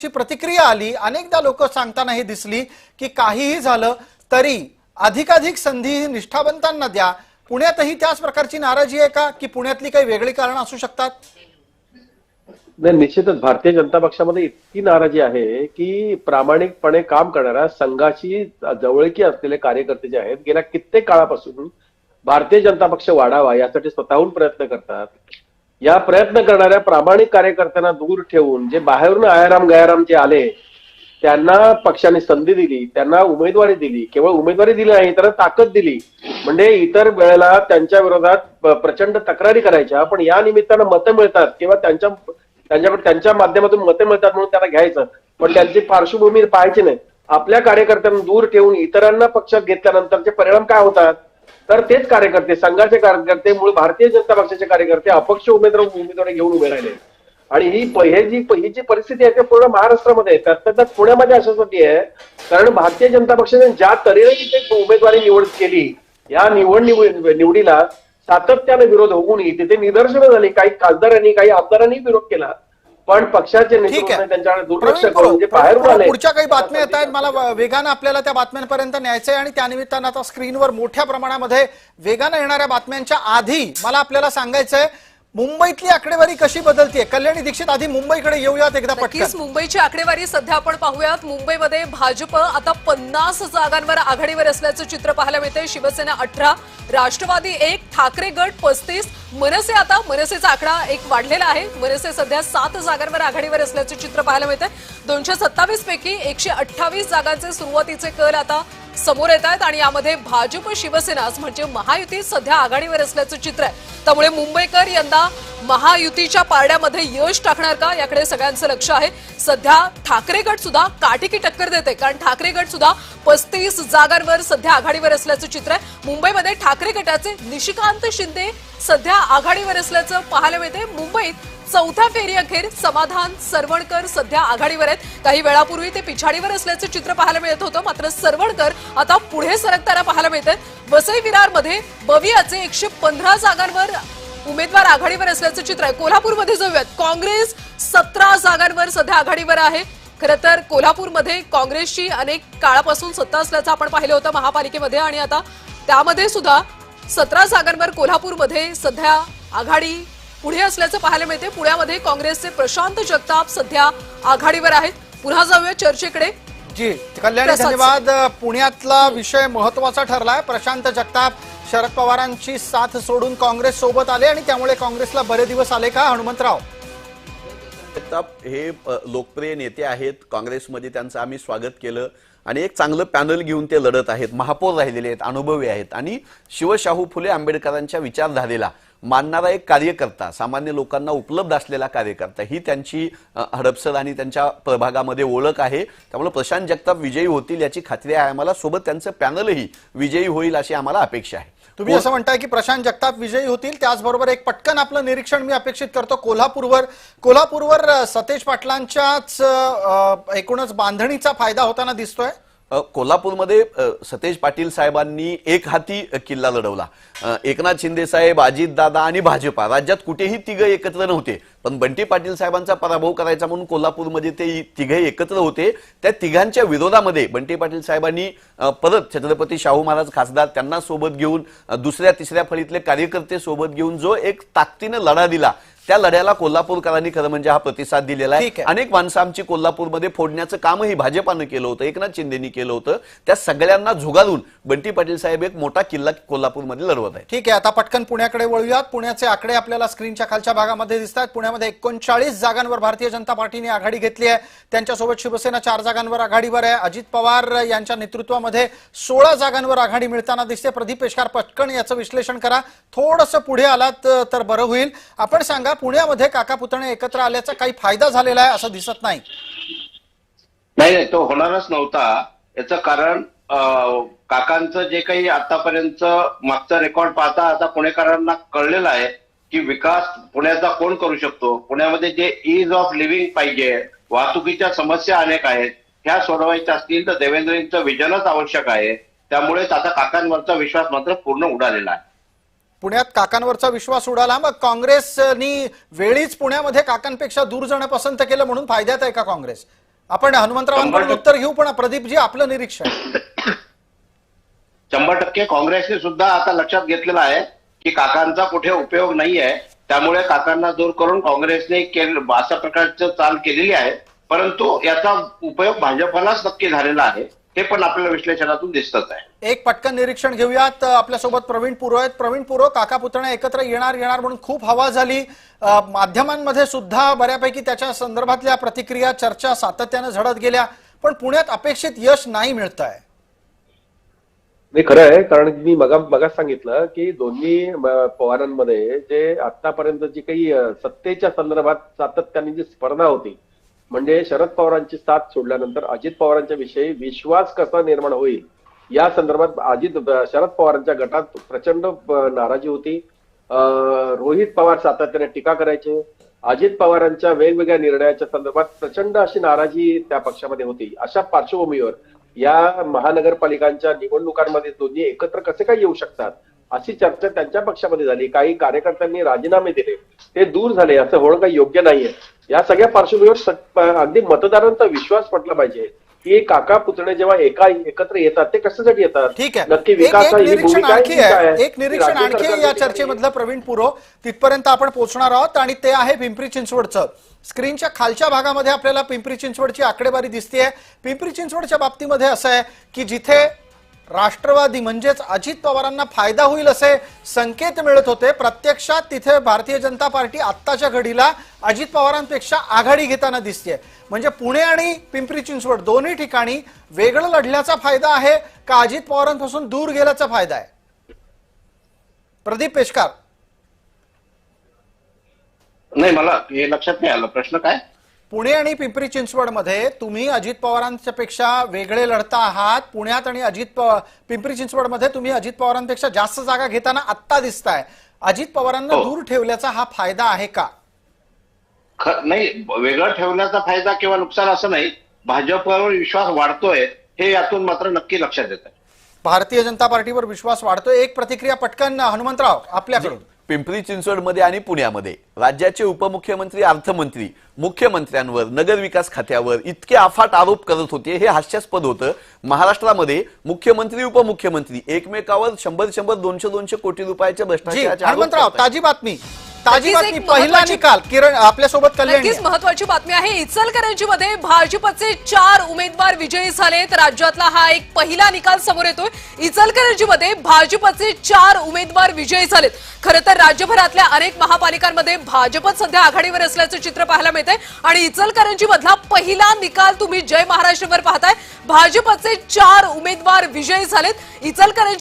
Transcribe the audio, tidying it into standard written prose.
ची प्रतिक्रिया आली। अनेकदा लोक सांगताना हे दिसली की काहीही झालं तरी अधिकाधिक संधी निष्ठावंतांना द्या। पुण्यातही त्याच प्रकारची नाराजी आहे का की पुण्यातली काही वेगळी कारण असू शकतात? नाही, निश्चितच भारतीय जनता पक्षामध्ये इतकी नाराजी आहे की प्रामाणिकपणे काम करणाऱ्या संघाची जवळकी असलेले कार्यकर्ते जे आहेत गेल्या कित्येक काळापासून भारतीय जनता पक्ष वाढावा यासाठी स्वतःहून प्रयत्न करतात। या प्रयत्न करणाऱ्या प्रामाणिक कार्यकर्त्यांना दूर ठेवून जे बाहेरून आयाराम गयाराम जे आले त्यांना पक्षाने संधी दिली, त्यांना उमेदवारी दिली। केवळ उमेदवारी दिली नाही तर ताकद दिली। म्हणजे इतर वेळेला त्यांच्या विरोधात प्रचंड तक्रारी करायच्या, पण या निमित्तानं मतं मिळतात किंवा त्यांच्या माध्यमातून मतं मिळतात म्हणून त्यांना घ्यायचं, पण त्यांची पार्श्वभूमी पाहायची नाही। आपल्या कार्यकर्त्यांना दूर ठेवून इतरांना पक्षात घेतल्यानंतरचे परिणाम काय होतात तर तेच कार्यकर्ते, संघाचे कार्यकर्ते, मूळ भारतीय जनता पक्षाचे कार्यकर्ते अपक्ष उमेदवारी घेऊन उभे राहिले। आणि ही जी परिस्थिती आहे ती पूर्ण महाराष्ट्रामध्ये त्यात पुण्यामध्ये अशासाठी आहे कारण भारतीय जनता पक्षाने ज्या तऱ्हेने तिथे उमेदवारी निवड केली, या निवडीला सातत्याने विरोध होऊन तिथे निदर्शनं झाली। काही खासदारांनी काही आमदारांनी विरोध केला, पण पक्षाचे नेतृत्वाने त्यांच्याकडे दुर्लक्ष करून जे बाहेरून आले। पुढच्या काही बातम्या येत आहेत, मला वेगानं आपल्याला त्या बातम्यांपर्यंत न्यायचंय आणि त्यानिमित्तानं आता स्क्रीनवर मोठ्या प्रमाणामध्ये वेगानं येणाऱ्या बातम्यांच्या आधी मला आपल्याला सांगायचंय मुंबईतली आकडेवारी कशी बदलतीये। कल्याणी दीक्षित, आधी मुंबईकडे येऊयात एकदा पटकन। मुंबईची आकडेवारी सध्या आपण पाहूयात। मुंबईमध्ये भाजप आता 50 जागांवर आघाडीवर असल्याचं चित्र पाहायला मिळतंय। शिवसेना 18, राष्ट्रवादी 1, ठाकरे गट 35, मनसेचा आकडा 1 वाढलेला आहे। मनसे सध्या 7 जागांवर आघाडीवर असल्याचं चित्र पाहायला मिळतंय। 227 पैकी 128 जागांचे सुरुवातीचे कल आता समोर येत आहेत आणि यामध्ये भाजप शिवसेना म्हणजे महायुती सध्या आघाडीवर असल्याचं चित्र आहे। त्यामुळे मुंबईकर यंदा महायुतीच्या पारड्यामध्ये यश टाकणार का याकडे सगळ्यांचं लक्ष आहे। सध्या ठाकरे गट सुद्धा काटेकी टक्कर देते, कारण ठाकरे गट सुद्धा 35 जागांवर सध्या आघाडीवर असल्याचं चित्र आहे। मुंबईमध्ये ठाकरे गटाचे निशिकांत शिंदे सध्या आघाडीवर असल्याचं पाहायला मिळते। मुंबईत चौथ्या फेरी अखेर समाधान सरवणकर सध्या आघाडीवर आहेत। काही वेळापूर्वी ते पिछाडीवर असल्याचं चित्र पाहायला मिळत होतं, मात्र सरवणकर आता पुढे सरकताना पाहायला मिळतात। वसई विरारमध्ये बवियाचे 115 जागांवर उमेदवार आघाडीवर असल्याचं चित्र आहे। कोल्हापूरमध्ये जाऊयात, काँग्रेस 17 जागांवर सध्या आघाडीवर आहे। खरं तर कोल्हापूरमध्ये काँग्रेसची अनेक काळापासून सत्ता असल्याचं आपण पाहिलं होतं महापालिकेमध्ये आणि आता त्यामध्ये सुद्धा 17 जागांवर कोल्हापूरमध्ये सध्या आघाडी पुढे असल्याचं पाहायला मिळते। पुण्यामध्ये काँग्रेसचे प्रशांत जगताप सध्या आघाडीवर आहेत। पुन्हा जाऊया चर्चेकडे। जी कल्याणी, धन्यवाद। पुण्यातला विषय महत्वाचा ठरलाय। प्रशांत जगताप शरद पवारांची साथ सोडून काँग्रेस सोबत आले आणि त्यामुळे काँग्रेसला बरे दिवस आले का? हनुमंतराव जगताप हे लोकप्रिय नेते आहेत, काँग्रेसमध्ये त्यांचं आम्ही स्वागत केलं आणि एक चांगलं पॅनल घेऊन ते लढत आहेत। महापौर राहिलेले आहेत, अनुभवी आहेत आणि शिवशाहू फुले आंबेडकरांच्या विचारधारेला मानणारा एक कार्यकर्ता, सामान्य लोकांना उपलब्ध असलेला कार्यकर्ता, ही त्यांची हडपसर आणि त्यांच्या प्रभागामध्ये ओळख आहे। त्यामुळे प्रशांत जगताप विजयी होतील याची खात्री आहे आम्हाला, सोबत त्यांचं पॅनलही विजयी होईल अशी आम्हाला अपेक्षा आहे। तुम्ही असं म्हणताय की प्रशांत जगताप विजयी होतील, त्याचबरोबर एक पटकन आपलं निरीक्षण मी अपेक्षित करतो कोल्हापूरवर सतेज पाटलांच्याच एकूणच बांधणीचा फायदा होताना दिसतोय। कोल्हापूरमध्ये सतेज पाटील साहेबांनी एक हाती किल्ला लढवला। एकनाथ शिंदे साहेब, अजितदादा आणि भाजपा राज्यात कुठेही तिघं एकत्र नव्हते, पण बंटी पाटील साहेबांचा पराभव करायचा म्हणून कोल्हापूरमध्ये ते तिघे एकत्र होते। त्या तिघांच्या विरोधामध्ये बंटी पाटील साहेबांनी परत छत्रपती शाहू महाराज खासदार त्यांना सोबत घेऊन दुसऱ्या तिसऱ्या फळीतले कार्यकर्ते सोबत घेऊन जो एक ताकदीने लढा दिला, त्या लढ्याला कोल्हापूरकरांनी खरं म्हणजे हा प्रतिसाद दिलेला आहे। अनेक माणसं आमची कोल्हापूरमध्ये फोडण्याचं कामही भाजपानं केलं होतं, एकनाथ शिंदेनी केलं होतं। त्या सगळ्यांना झुगारून बंटी पाटील साहेब एक मोठा किल्ला कोल्हापूरमध्ये लढवत आहे। ठीक आहे, आता पटकन पुण्याकडे वळूयात। पुण्याचे आकडे आपल्याला स्क्रीनच्या खालच्या भागामध्ये दिसतात। पुण्यामध्ये 39 जागांवर भारतीय जनता पार्टीने आघाडी घेतली आहे। त्यांच्यासोबत शिवसेना 4 जागांवर आघाडीवर आहे। अजित पवार यांच्या नेतृत्वामध्ये 16 जागांवर आघाडी मिळताना दिसते। प्रदीप पेशकार, पटकन याचं विश्लेषण करा, थोडंसं पुढे आलात तर बरं होईल। आपण सांगा, पुण्यामध्ये काका पुतणे एकत्र आल्याचा काही फायदा झालेला आहे असं दिसत नाही? नाही, तो होणारच नव्हता। याचं कारण काकांचं जे काही आतापर्यंत मागचा रेकॉर्ड पाहता आता पुणेकरांना कळलेलं आहे की विकास पुण्याचा कोण करू शकतो। पुण्यामध्ये जे इज ऑफ लिव्हिंग पाहिजे, वाहतुकीच्या समस्या अनेक आहेत, ह्या सोडवायच्या असतील तर देवेंद्रजींचं विजनच आवश्यक आहे। त्यामुळेच आता काकांवरचा विश्वास मात्र पूर्ण उडालेला आहे। पुण्यात काकांवरचा विश्वास उडाला, मग काँग्रेसनी वेळीच पुण्यामध्ये काकांपेक्षा दूर जाणं पसंत केलं म्हणून फायद्यात आहे का काँग्रेस? आपण हनुमंतरावांकडून उत्तर घेऊ, पण प्रदीपजी आपलं निरीक्षण. 100% काँग्रेसने सुद्धा आता लक्षात घेतलेलं आहे की काकांचा कुठे उपयोग नाहीये, त्यामुळे काकांना दूर करून काँग्रेसने अशा प्रकारचं चाल केलेली आहे. परंतु याचा उपयोग भाजपलाच नक्की झालेला आहे, हे पण आपल्याला विश्लेषणातून दिसतच आहे. एक पटकन निरीक्षण घेऊयात. आपल्यासोबत प्रवीण पुरो आहेत. प्रवीण पुरो, काका पुतणे एकत्र येणार म्हणून खूप हवा झाली. माध्यमांमध्ये सुद्धा बऱ्यापैकी त्याच्या संदर्भातल्या प्रतिक्रिया, चर्चा सातत्याने झडत गेल्या, पण पुण्यात अपेक्षित यश नाही मिळत आहे. नाही, खरं आहे. कारण मी मगाच सांगितलं की दोन्ही पवारांमध्ये जे आतापर्यंत जी काही सत्तेच्या संदर्भात सातत्याने जी स्पर्धा होती, म्हणजे शरद पवारांची साथ सोडल्यानंतर अजित पवारांच्या विषयी विश्वास कसा निर्माण होईल या संदर्भात शरद पवारांच्या गटात प्रचंड नाराजी होती. रोहित पवार सातत्याने टीका करायचे. अजित पवारांच्या वेगवेगळ्या निर्णयाच्या संदर्भात प्रचंड अशी नाराजी त्या पक्षामध्ये होती. अशा पार्श्वभूमीवर या महानगरपालिकांच्या निवडणुकांमध्ये दोन्ही एकत्र कसे काय येऊ शकतात अशी चर्चा त्यांच्या पक्षामध्ये झाली. काही कार्यकर्त्यांनी राजीनामे दिले, ते दूर झाले. असं होणं काही योग्य नाहीये. या सगळ्या पार्श्वभूमीवर अगदी मतदारांचा विश्वास पटला पाहिजे की काका पुतणे जेव्हा एकत्र येतात ते कशासाठी येतात, ठीक आहे. नक्की विकास एक निरीक्षण आणखी आहे या चर्चेमधलं प्रवीण पुरो. तिथपर्यंत आपण पोहोचणार आहोत आणि ते आहे पिंपरी चिंचवडचं. स्क्रीनच्या खालच्या भागामध्ये आपल्याला पिंपरी चिंचवडची आकडेवारी दिसतेय. पिंपरी चिंचवडच्या बाबतीमध्ये असं आहे की जिथे राष्ट्रवादी म्हणजेच अजित पवारांना फायदा होईल असे संकेत मिळत होते, प्रत्यक्षात तिथे भारतीय जनता पार्टी आत्ताच्या घडीला अजित पवारांपेक्षा आघाडी घेताना दिसतेय. म्हणजे पुणे आणि पिंपरी चिंचवड दोन्ही ठिकाणी वेगळं लढल्याचा फायदा आहे का अजित पवारांपासून दूर गेल्याचा फायदा आहे? प्रदीप पेशकार. नाही, मला हे लक्षात नाही आलं. प्रश्न काय? पुणे आणि पिंपरी चिंचवडमध्ये तुम्ही अजित पवारांच्या पेक्षा वेगळे लढता आहात. पुण्यात आणि पिंपरी चिंचवडमध्ये तुम्ही अजित पवारांपेक्षा जास्त जागा घेताना आत्ता दिसताय. अजित पवारांना दूर ठेवल्याचा हा फायदा आहे का? नाही, वेगळं ठेवण्याचा फायदा किंवा नुकसान असं नाही. भाजपवर विश्वास वाढतोय हे यातून मात्र नक्की लक्षात येत आहे. भारतीय जनता पार्टीवर विश्वास वाढतोय. एक प्रतिक्रिया पटकन हनुमंतराव आपल्याकडून. पिंपरी चिंचवडमध्ये आणि पुण्यामध्ये राज्याचे उपमुख्यमंत्री, अर्थमंत्री मुख्यमंत्र्यांवर, नगरविकास खात्यावर इतके अफाट आरोप करत होते, हे हास्यास्पद होतं. महाराष्ट्रामध्ये मुख्यमंत्री, उपमुख्यमंत्री एकमेकावर 100-100, 200-200 कोटी रुपयाच्या भ्रष्टाचाराचे आरोप हनुमंतराव, करतायत. ताजी बातमी पहिला निकाल. किरण आपल्यासोबत कल्याणी. नक्कीच महत्वाची बातमी आहे. इचलकरंजीमध्ये भाजपचे 4 उमेदवार विजयी झालेत. राज्यातला हा एक पहिला निकाल समोर येतोय. इचलकरंजीमध्ये भाजपचे 4 उमेदवार विजयी झालेत. खरं तर राज्यभरातल्या अनेक महापालिकांमध्ये भाजपच सध्या आघाडीवर असल्याचं चित्र पाहायला मिळतंय आणि इचलकरंजी मधला पहिला निकाल तुम्ही जय महाराष्ट्रवर पाहताय. भाजपचे 4 उमेदवार विजयी झालेत. इचलकरंजी